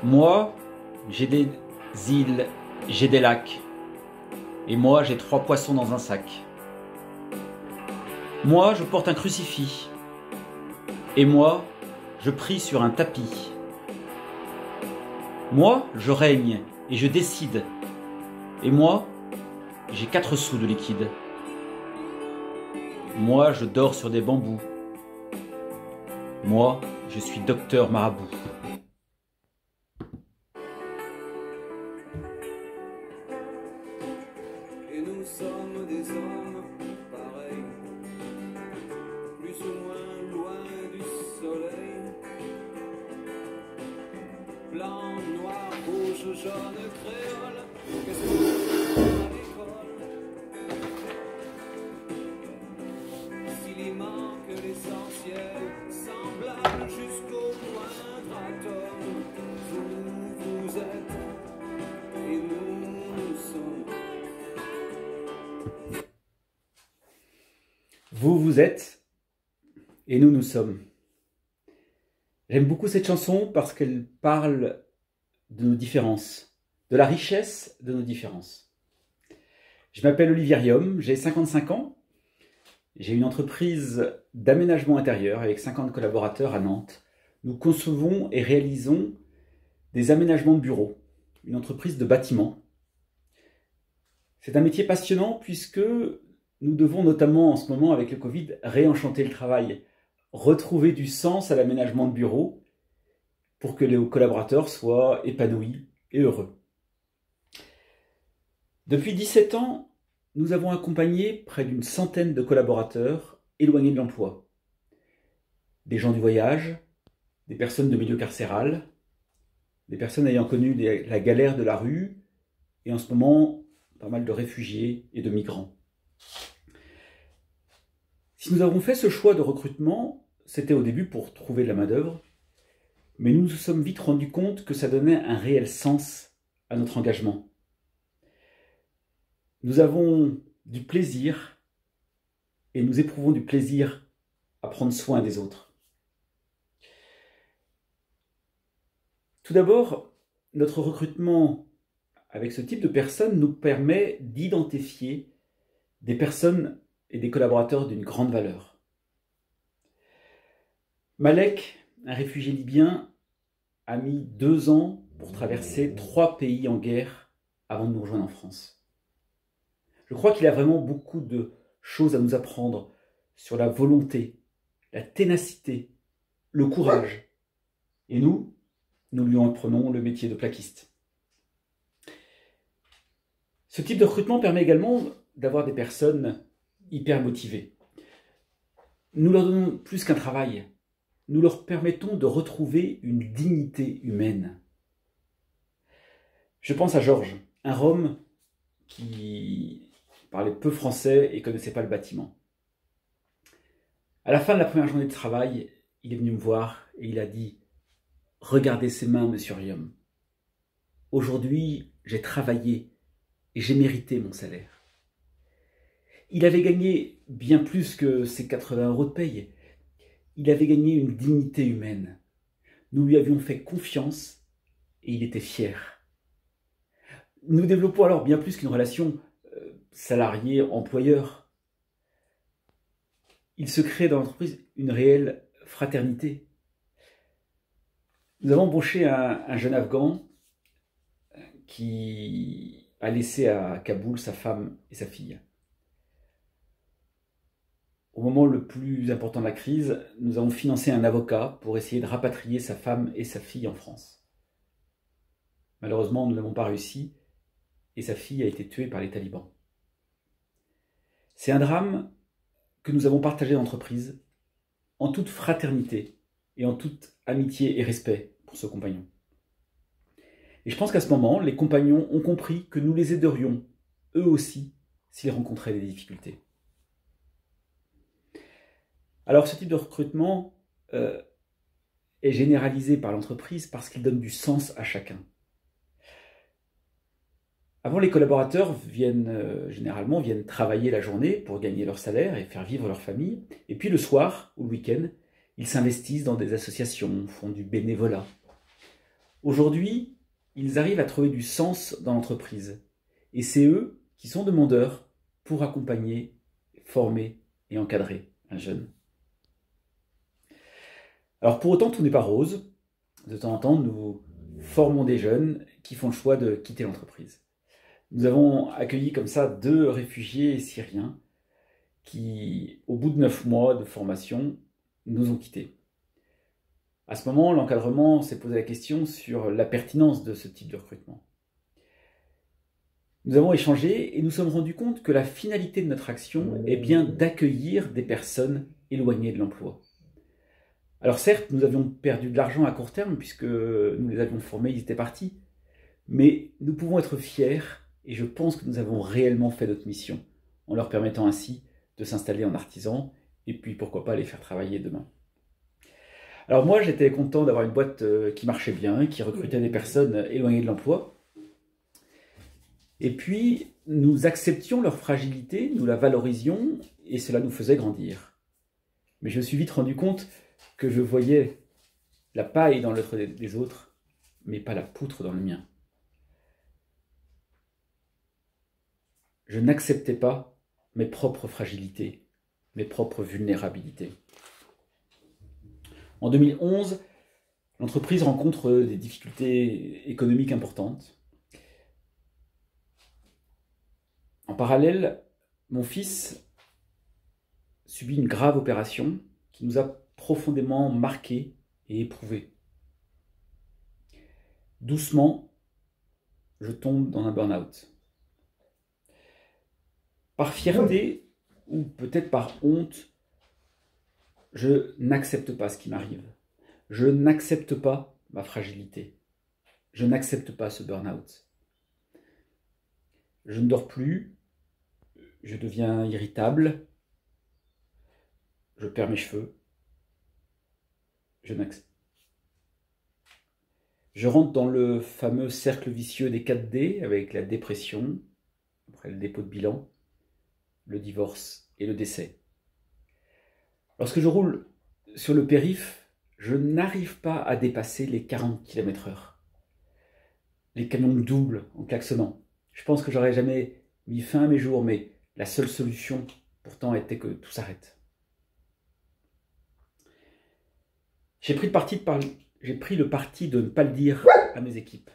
Moi, j'ai des îles, j'ai des lacs. Et moi, j'ai 3 poissons dans un sac. Moi, je porte un crucifix. Et moi, je prie sur un tapis. Moi, je règne et je décide. Et moi, j'ai 4 sous de liquide. Moi, je dors sur des bambous. Moi, je suis docteur marabout. Et nous sommes des hommes pareils, plus ou moins loin du soleil. Blanc, noir, rouge, jaune, créole, qu'est-ce qu'on fait à l'école? S'il y manque l'essentiel, semblable jusqu'au moindre atome, vous êtes et nous sommes. Vous êtes et nous sommes. J'aime beaucoup cette chanson parce qu'elle parle de nos différences, de la richesse de nos différences. Je m'appelle Olivier Riom, j'ai 55 ans. J'ai une entreprise d'aménagement intérieur avec 50 collaborateurs à Nantes. Nous concevons et réalisons des aménagements de bureaux, une entreprise de bâtiment. C'est un métier passionnant puisque nous devons notamment en ce moment avec le Covid réenchanter le travail, retrouver du sens à l'aménagement de bureaux pour que les collaborateurs soient épanouis et heureux. Depuis 17 ans, nous avons accompagné près d'une centaine de collaborateurs éloignés de l'emploi. Des gens du voyage, des personnes de milieu carcéral, des personnes ayant connu la galère de la rue et en ce moment pas mal de réfugiés et de migrants. Si nous avons fait ce choix de recrutement, c'était au début pour trouver de la main-d'œuvre, mais nous nous sommes vite rendus compte que ça donnait un réel sens à notre engagement. Nous avons du plaisir et nous éprouvons du plaisir à prendre soin des autres. Tout d'abord, notre recrutement avec ce type de personnes nous permet d'identifier des personnes et des collaborateurs d'une grande valeur. Malek, un réfugié libyen, a mis 2 ans pour traverser 3 pays en guerre avant de nous rejoindre en France. Je crois qu'il a vraiment beaucoup de choses à nous apprendre sur la volonté, la ténacité, le courage. Et nous lui en apprenons le métier de plaquiste. Ce type de recrutement permet également d'avoir des personnes hyper motivées. Nous leur donnons plus qu'un travail. Nous leur permettons de retrouver une dignité humaine. Je pense à Georges, un Rom qui parlait peu français et connaissait pas le bâtiment. À la fin de la première journée de travail, il est venu me voir et il a dit « Regardez ces mains, monsieur Riom. Aujourd'hui, j'ai travaillé et j'ai mérité mon salaire. » Il avait gagné bien plus que ses 80 € de paye. Il avait gagné une dignité humaine. Nous lui avions fait confiance et il était fier. Nous développons alors bien plus qu'une relation salarié-employeur. Il se crée dans l'entreprise une réelle fraternité. Nous avons embauché un jeune Afghan qui a laissé à Kaboul sa femme et sa fille. Au moment le plus important de la crise, nous avons financé un avocat pour essayer de rapatrier sa femme et sa fille en France. Malheureusement, nous n'avons pas réussi et sa fille a été tuée par les talibans. C'est un drame que nous avons partagé en entreprise, en toute fraternité et en toute amitié et respect pour ce compagnon. Et je pense qu'à ce moment, les compagnons ont compris que nous les aiderions, eux aussi, s'ils rencontraient des difficultés. Alors ce type de recrutement est généralisé par l'entreprise parce qu'il donne du sens à chacun. Avant, les collaborateurs généralement viennent travailler la journée pour gagner leur salaire et faire vivre leur famille. Et puis le soir ou le week-end, ils s'investissent dans des associations, font du bénévolat. Aujourd'hui, ils arrivent à trouver du sens dans l'entreprise. Et c'est eux qui sont demandeurs pour accompagner, former et encadrer un jeune. Alors pour autant, tout n'est pas rose. De temps en temps, nous formons des jeunes qui font le choix de quitter l'entreprise. Nous avons accueilli comme ça 2 réfugiés syriens qui, au bout de 9 mois de formation, nous ont quittés. À ce moment, l'encadrement s'est posé la question sur la pertinence de ce type de recrutement. Nous avons échangé et nous sommes rendus compte que la finalité de notre action est bien d'accueillir des personnes éloignées de l'emploi. Alors certes, nous avions perdu de l'argent à court terme puisque nous les avions formés, ils étaient partis. Mais nous pouvons être fiers et je pense que nous avons réellement fait notre mission en leur permettant ainsi de s'installer en artisan et puis pourquoi pas les faire travailler demain. Alors moi, j'étais content d'avoir une boîte qui marchait bien, qui recrutait des personnes éloignées de l'emploi. Et puis, nous acceptions leur fragilité, nous la valorisions et cela nous faisait grandir. Mais je me suis vite rendu compte que je voyais la paille dans l'œuvre des autres, mais pas la poutre dans le mien. Je n'acceptais pas mes propres fragilités, mes propres vulnérabilités. En 2011, l'entreprise rencontre des difficultés économiques importantes. En parallèle, mon fils subit une grave opération qui nous a profondément marqués et éprouvés. Doucement, je tombe dans un burn-out. Par fierté, ou peut-être par honte, je n'accepte pas ce qui m'arrive. Je n'accepte pas ma fragilité. Je n'accepte pas ce burn-out. Je ne dors plus, je deviens irritable, je perds mes cheveux, je rentre dans le fameux cercle vicieux des 4D avec la dépression, après le dépôt de bilan, le divorce et le décès. Lorsque je roule sur le périph', je n'arrive pas à dépasser les 40 km/h. Les camions me doublent en klaxonnant. Je pense que j'aurais jamais mis fin à mes jours, mais la seule solution pourtant était que tout s'arrête. J'ai pris le parti de ne pas le dire à mes équipes.